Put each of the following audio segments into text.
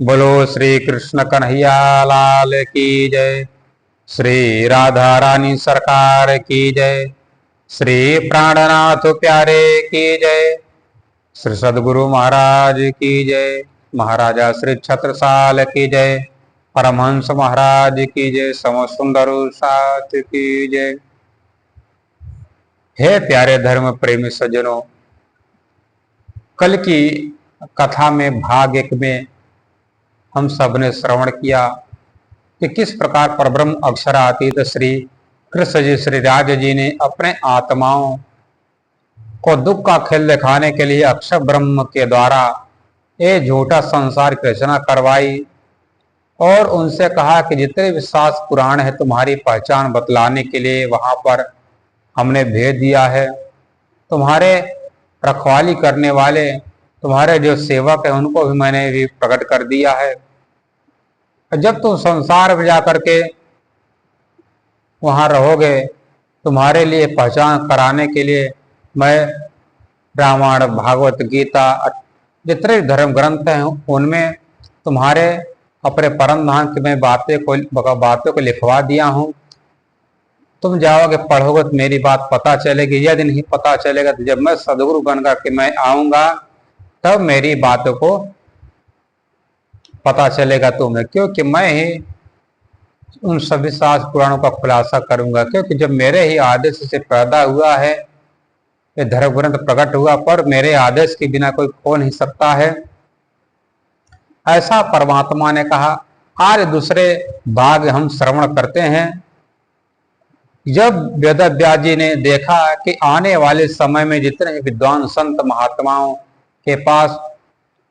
बोलो श्री कृष्ण कन्हैया लाल की जय। श्री राधा रानी सरकार की जय। श्री प्राणनाथ प्यारे की जय। श्री सद्गुरु महाराज की जय। महाराजा श्री छत्रसाल की जय। परमहंस महाराज की जय। समस्त सुंदर साथ की जय। हे प्यारे धर्म प्रेमी सज्जनों, कल की कथा में भाग एक में हम सब ने श्रवण किया कि किस प्रकार परब्रह्म अक्षरातीत श्री कृष्ण जी श्री राज जी ने अपने आत्माओं को दुख का खेल दिखाने के लिए अक्षर ब्रह्म के द्वारा ये झूठा संसार की रचना करवाई और उनसे कहा कि जितने भी शास्त्र पुराण है तुम्हारी पहचान बतलाने के लिए वहां पर हमने भेज दिया है। तुम्हारे रखवाली करने वाले तुम्हारे जो सेवक है उनको भी मैंने भी प्रकट कर दिया है। जब तुम संसार में जाकर के वहां रहोगे, तुम्हारे लिए पहचान कराने के लिए मैं रामायण भागवत गीता जितने धर्म ग्रंथ हैं उनमें तुम्हारे अपने परम धाम की मैं बातों को लिखवा दिया हूँ। तुम जाओगे पढ़ोगे तो मेरी बात पता चलेगी। यदि नहीं पता चलेगा तो जब मैं सदगुरु बन करके मैं आऊंगा तब मेरी बातों को पता चलेगा तुम्हें, क्योंकि मैं ही उन सभी शास्त्र पुराणों का खुलासा करूंगा। क्योंकि जब मेरे ही आदेश से पैदा हुआ है ये धर्म ग्रंथ प्रकट हुआ, पर मेरे आदेश के बिना कोई खो नहीं सकता है, ऐसा परमात्मा ने कहा। आज दूसरे भाग हम श्रवण करते हैं। जब वेदव्यास जी ने देखा कि आने वाले समय में जितने विद्वान संत महात्माओं के पास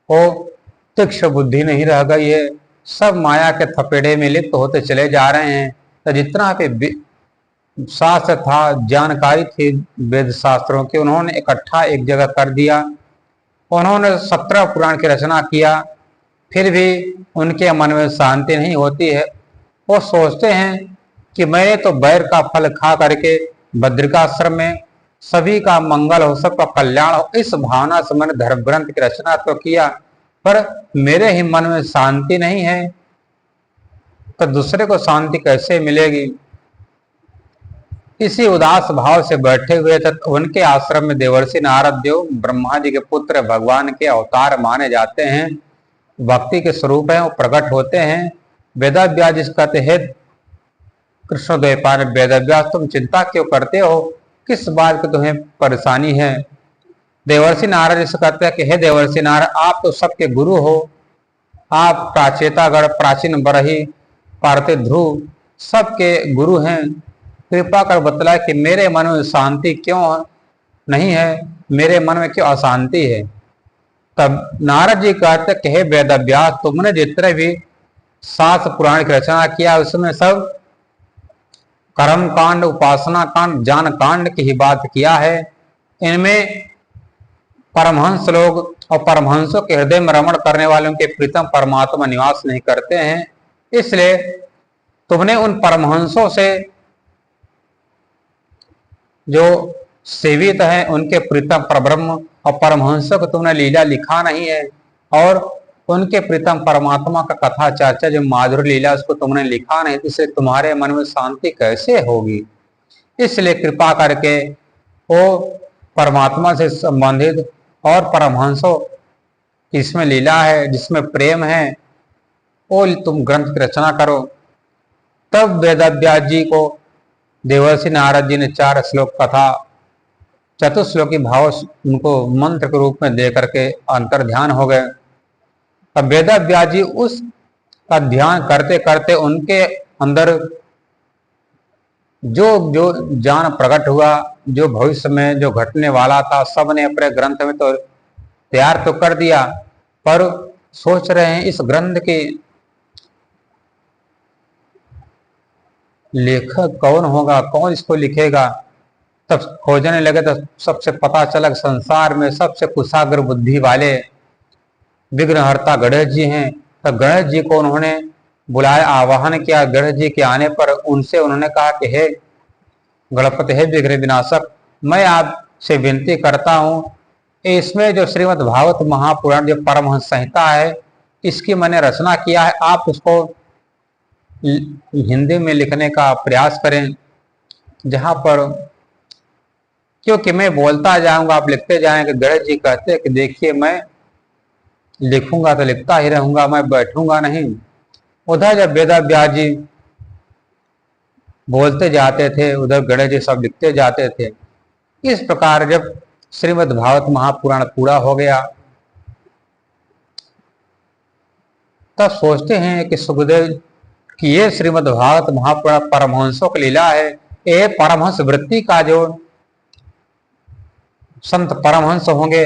वो तीक्ष्ण बुद्धि नहीं रह गई है, सब माया के थपेड़े में लिप्त होते चले जा रहे हैं, तो जितना भी शास्त्र था, जानकारी थी वेद शास्त्रों की, उन्होंने इकट्ठा एक जगह कर दिया। उन्होंने 17 पुराण की रचना किया, फिर भी उनके मन में शांति नहीं होती है। वो सोचते हैं कि मैंने तो बैर का फल खा करके बद्रिकाश्रम में सभी का मंगल हो, सबका कल्याण हो, इस भावना से मैंने धर्म ग्रंथ की रचना तो किया, पर मेरे ही मन में शांति नहीं है, तो दूसरे को शांति कैसे मिलेगी। इसी उदास भाव से बैठे हुए थे। उनके आश्रम में देवर्षि नारद देव ब्रह्मा जी के पुत्र भगवान के अवतार माने जाते हैं, भक्ति के स्वरूप है, वो प्रकट होते हैं। वेदव्यास जी कहते हैं, कृष्ण द्वैपायन वेदव्यास तुम चिंता क्यों करते हो, किस बात की तुम्हें परेशानी है। देवर्षि नारद से कहते हैं कि हे देवर्षि नारद, आप तो सबके गुरु हो, आप प्राचेतागढ़ प्राचीन बरही पार्थे ध्रुव सबके गुरु हैं, कृपा कर बतलाए कि मेरे मन में शांति क्यों नहीं है, मेरे मन में क्यों अशांति है। तब नारद जी कहते कि हे वेदव्यास, तुमने जितने भी शास्त्र पुराण की रचना किया उसमें सब कर्म कांड, उपासना कांड, ज्ञान कांड की ही बात किया है। इनमें परमहंस लोग और परमहंसों के हृदय में रमण करने वालों के प्रीतम परमात्मा निवास नहीं करते हैं, इसलिए तुमने उन परमहंसों से जो सेवित हैं उनके प्रीतम परब्रह्म और परमहंसों को तुमने लीला लिखा नहीं है, और उनके प्रीतम परमात्मा का कथा चर्चा जो माधुर्य लीला उसको तुमने लिखा नहीं, इसलिए तुम्हारे मन में शांति कैसे होगी। इसलिए कृपा करके वो परमात्मा से संबंधित और परमहंसों इसमें लीला है, जिसमें प्रेम है, वो तुम ग्रंथ की रचना करो। तब वेदव्यास जी को देवर्षि नारद जी ने 4 श्लोक कथा चतुश्लोकी भाव उनको मंत्र के रूप में दे करके अंतर ध्यान हो गए। अब वेदव्यास जी उस का ध्यान करते करते उनके अंदर जो जो ज्ञान प्रकट हुआ, जो भविष्य में जो घटने वाला था, सब ने अपने ग्रंथ में तो तैयार तो कर दिया, पर सोच रहे हैं इस ग्रंथ के लेखक कौन होगा, कौन इसको लिखेगा। तब खोजने लगे तो सबसे पता चला संसार में सबसे कुशाग्र बुद्धि वाले विघ्नहर्ता गणेश जी हैं। तो गणेश जी को उन्होंने बुलाया, आवाहन किया। गणेश जी के आने पर उनसे उन्होंने कहा कि हे गणपति, हे विघ्न विनाशक, मैं आपसे विनती करता हूँ, इसमें जो श्रीमद् भागवत महापुराण जो परमहंस संहिता है इसकी मैंने रचना किया है, आप उसको हिंदी में लिखने का प्रयास करें। जहां पर, क्योंकि मैं बोलता जाऊंगा आप लिखते जाएंगे। गणेश जी कहते हैं कि देखिए मैं लिखूंगा तो लिखता ही रहूंगा, मैं बैठूंगा नहीं। उधर जब वेद व्यास जी बोलते जाते थे, उधर गणेश जी सब लिखते जाते थे। इस प्रकार जब श्रीमद् भागवत महापुराण पूरा हो गया, तब सोचते हैं कि सुखदेव कि ये श्रीमद् भागवत महापुराण परमहंसों की लीला है। ये परमहंस वृत्ति का जो संत परमहंस होंगे,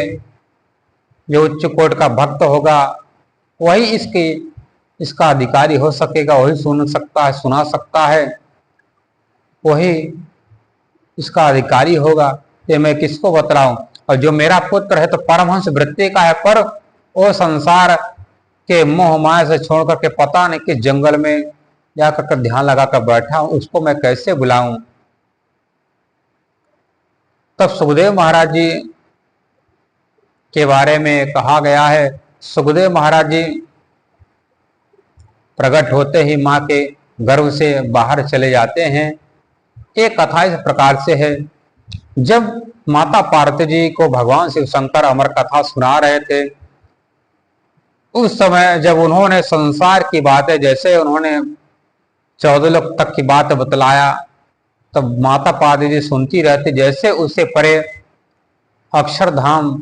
जो उच्च कोट का भक्त होगा, वही इसका अधिकारी हो सकेगा, वही सुन सकता है, सुना सकता है, वही इसका अधिकारी होगा। ये मैं किसको बतलाऊं। और जो मेरा पुत्र है तो परमहंस वृत्ति का है, पर वो संसार के मोह माया से छोड़ करके पता नहीं किस जंगल में जाकर ध्यान लगाकर बैठा हूं, उसको मैं कैसे बुलाऊं। तब सुखदेव महाराज जी के बारे में कहा गया है। सुखदेव महाराज जी प्रकट होते ही मां के गर्भ से बाहर चले जाते हैं। एक कथा इस प्रकार से है। जब माता पार्वती जी को भगवान शिव शंकर अमर कथा सुना रहे थे, उस समय जब उन्होंने संसार की बातें, जैसे उन्होंने 14 लोक तक की बात बतलाया, तब माता पार्वती जी सुनती रहती। जैसे उससे परे अक्षरधाम,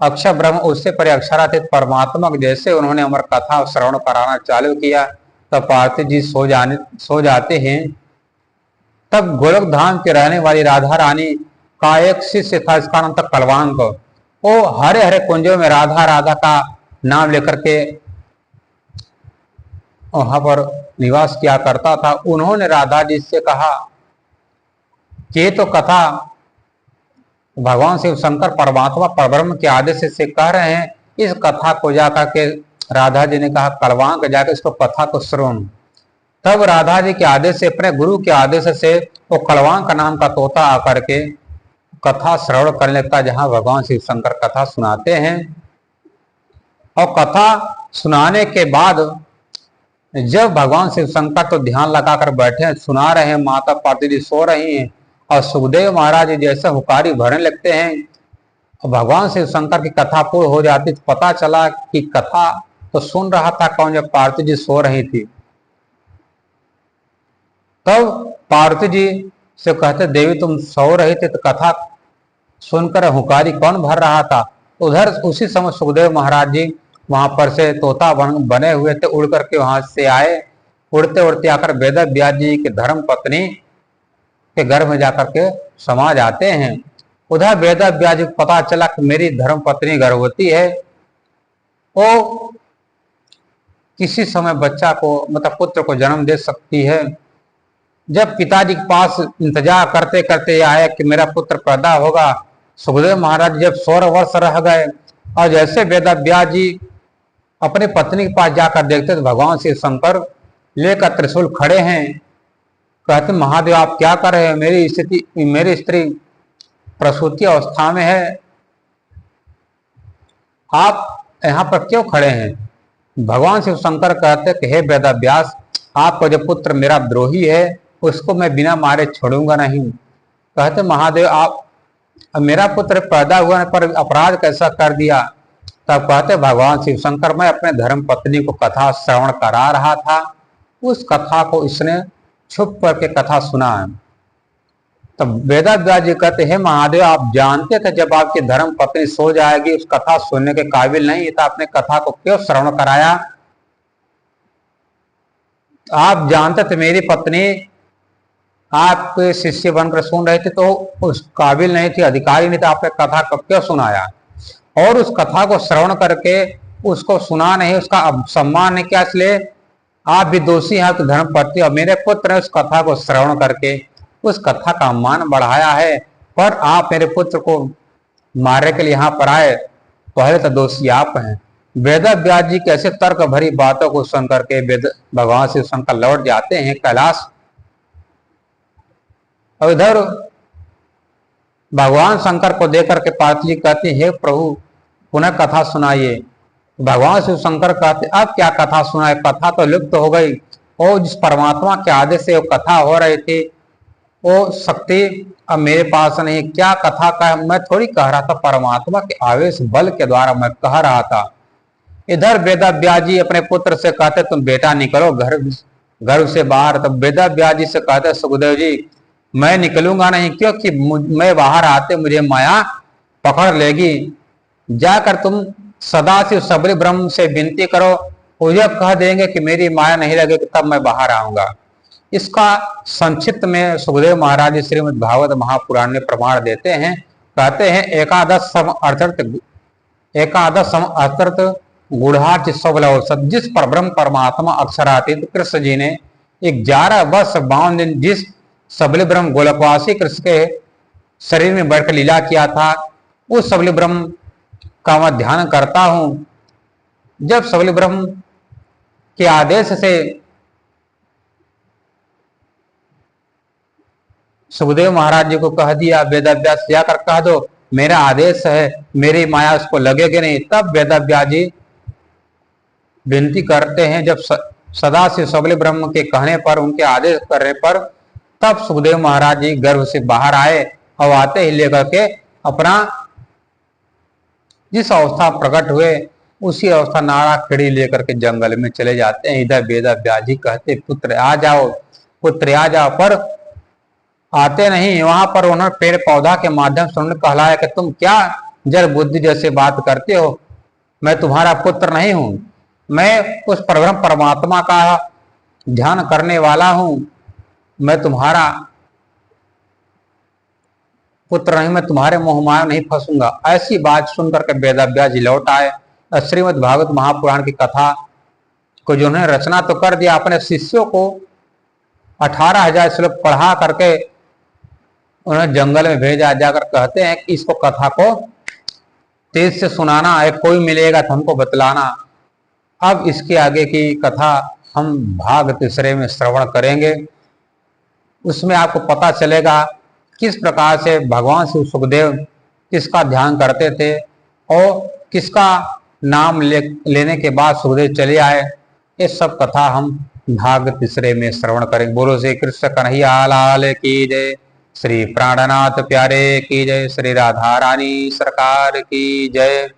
अक्षर ब्रह्म, उससे परे अक्षरातीत परमात्मा, जैसे उन्होंने अमर कथा श्रवण कराना चालू किया, तब पार्वती जी सो जाते हैं। तब गोलक धाम के रहने वाली राधा रानी का एक शिष्य था, इसका नाम था कलवांक। वो हरे हरे कुंजों में राधा राधा का नाम लेकर के वहां पर निवास किया करता था। उन्होंने राधा जी से कहा कि ये तो कथा भगवान शिव शंकर परमात्मा परब्रह्म के आदेश से कह रहे हैं, इस कथा को जाकर के राधा जी ने कहा कलवांक जाकर इसको कथा को श्रवण। तब राधा जी के आदेश से, अपने गुरु के आदेश से, वो कलवांक नाम का तोता आकर के कथा श्रवण करने लगता, जहां भगवान शिव शंकर कथा सुनाते हैं। और कथा सुनाने के बाद जब भगवान शिव शंकर तो ध्यान लगाकर बैठे हैं, सुना रहे हैं, माता पार्वती जी सो रही हैं, और सुखदेव महाराज जैसे हुकारी भरने लगते हैं, और भगवान शिव शंकर की कथा पूर्ण हो जाती, तो पता चला कि कथा तो सुन रहा था कौन, जब पार्वती जी सो रही थी। तब पार्वती जी से कहते, देवी तुम सो रही थी तो कथा सुनकर हुकारी कौन भर रहा था। उधर उसी समय सुखदेव महाराज जी वहां पर से तोता बने हुए थे, उड़ करके वहां से आए। उड़ते उड़ते आकर वेद व्यास जी की धर्म पत्नी के गर्भ में जाकर के समा जाते हैं। उधर वेद व्यास जी को पता चला कि मेरी धर्म पत्नी गर्भवती है, वो किसी समय बच्चा को, मतलब पुत्र को जन्म दे सकती है। जब पिताजी के पास इंतजार करते करते आए कि मेरा पुत्र पैदा होगा, सुखदेव महाराज जब 16 वर्ष रह गए, और जैसे वेद व्यास जी अपने पत्नी के पास जाकर देखते तो भगवान शिव शंकर लेकर त्रिशूल खड़े हैं। कहते महादेव आप क्या कर रहे हैं, मेरी स्त्री प्रसूति अवस्था में है, आप यहाँ पर क्यों खड़े हैं। भगवान शिव शंकर कहते कि हे वेद व्यास, आपका जो पुत्र मेरा द्रोही है, उसको मैं बिना मारे छोड़ूंगा नहीं। कहते महादेव आप, मेरा पुत्र पैदा हुआ पर अपराध कैसा कर दिया। तब कहते भगवान शिव शंकर, मैं अपने धर्म पत्नी को कथा श्रवण करा रहा था, उस कथा को इसने छुप करके कथा सुना है। तब वेद व्यास जी कहते हैं महादेव आप जानते थे जब आपकी धर्म पत्नी सो जाएगी, उस कथा सुनने के काबिल नहीं था, आपने कथा को क्यों श्रवण कराया। आप जानते थे मेरी पत्नी आपके शिष्य बनकर सुन रहे थे, तो उस काबिल नहीं थी, अधिकारी नहीं था, आपने कथा कब क्यों सुनाया। और उस कथा को श्रवण करके उसको सुना नहीं, उसका सम्मान नहीं किया, इसलिए आप भी दोषी हैं, आपकी धर्म पत्नी और मेरे पुत्र ने उस कथा को श्रवण करके उस कथा का मान बढ़ाया है, पर आप मेरे पुत्र को मारने के लिए यहाँ पर आए, पहले तो दोषी आप हैं। वेद व्यास जी कैसे तर्क भरी बातों को सुन करके भगवान शिव शंकर लौट जाते हैं कैलाश। और इधर भगवान शंकर को देकर के पार्वती जी कहती है, हे प्रभु पुनः कथा सुनाइए। भगवान शिव शंकर कहते अब क्या कथा सुनाए, कथा तो लुप्त हो गई। और जिस परमात्मा के आदेश से वो कथा हो रही थी वो शक्ति अब मेरे पास नहीं। क्या कथा का मैं थोड़ी कह रहा था, परमात्मा के आवेश बल के द्वारा मैं कह रहा था। इधर वेदव्यास जी अपने पुत्र से कहते तुम बेटा निकलो घर से बाहर। तब वेदव्यास जी से कहते सुखदेव जी मैं निकलूंगा नहीं, क्योंकि मैं बाहर आते मुझे माया पकड़ लेगी। जाकर तुम सदाशिव सबरी ब्रह्म से विनती करो, वो जब कह देंगे कि मेरी माया नहीं लगेगी तब मैं बाहर आऊंगा। इसका संक्षिप्त में सुखदेव महाराज जी श्रीमद् भागवत महापुराण में प्रमाण देते हैं। कहते हैं एकादश सम अर्थ गुढ़ाच सबलव जिस परब्रह्म परमात्मा अक्षरातीत कृष्ण जी ने 11 वर्ष 52 दिन जिस सबले ब्रह्म गोलकवासी कृष्ण के शरीर में बैठकर लीला किया था, उस सबले ब्रह्म का मैं ध्यान करता हूं। जब सबले ब्रह्म के आदेश से सुखदेव महाराज जी को कह दिया वेदव्यास जाकर कह दो मेरा आदेश है, मेरी माया उसको लगेगी नहीं। तब वेदव्यास जी विनती करते हैं, जब सदाशिव सबले ब्रह्म के कहने पर, उनके आदेश करने पर, तब सुखदेव महाराज जी गर्भ से बाहर आए और आते ही लेकर के अपना जिस अवस्था प्रकट हुए उसी अवस्था नाड़ा खड़ी लेकर के जंगल में चले जाते हैं। इधर वेदव्यास जी कहते पुत्र आ जाओ, पुत्र आ जाओ, पर आते नहीं। वहां पर उन्होंने पेड़ पौधा के माध्यम से उन्होंने कहलाया कि तुम क्या जड़ बुद्धि जैसे बात करते हो, मैं तुम्हारा पुत्र नहीं हूं, मैं उस परब्रह्म परमात्मा का ध्यान करने वाला हूं, मैं तुम्हारा पुत्र नहीं, मैं तुम्हारे मोह माया नहीं फंसूंगा। ऐसी बात सुनकर के वेदव्यास जी लौट आए। श्रीमद् भागवत महापुराण की कथा को जो उन्होंने रचना तो कर दिया, अपने शिष्यों को 18,000 श्लोक पढ़ा करके उन्होंने जंगल में भेजा। जाकर कहते हैं कि इसको कथा को तेज से सुनाना है, कोई मिलेगा तो हमको बतलाना। अब इसके आगे की कथा हम भाग तीसरे में श्रवण करेंगे। उसमें आपको पता चलेगा किस प्रकार से भगवान शिव सुखदेव किसका ध्यान करते थे और किसका नाम लेने के बाद सुखदेव चले आए। ये सब कथा हम भाग तीसरे में श्रवण करेंगे। बोलो श्री कृष्ण कन्हैया लाल की जय, श्री प्राणनाथ प्यारे की जय, श्री राधा रानी सरकार की जय।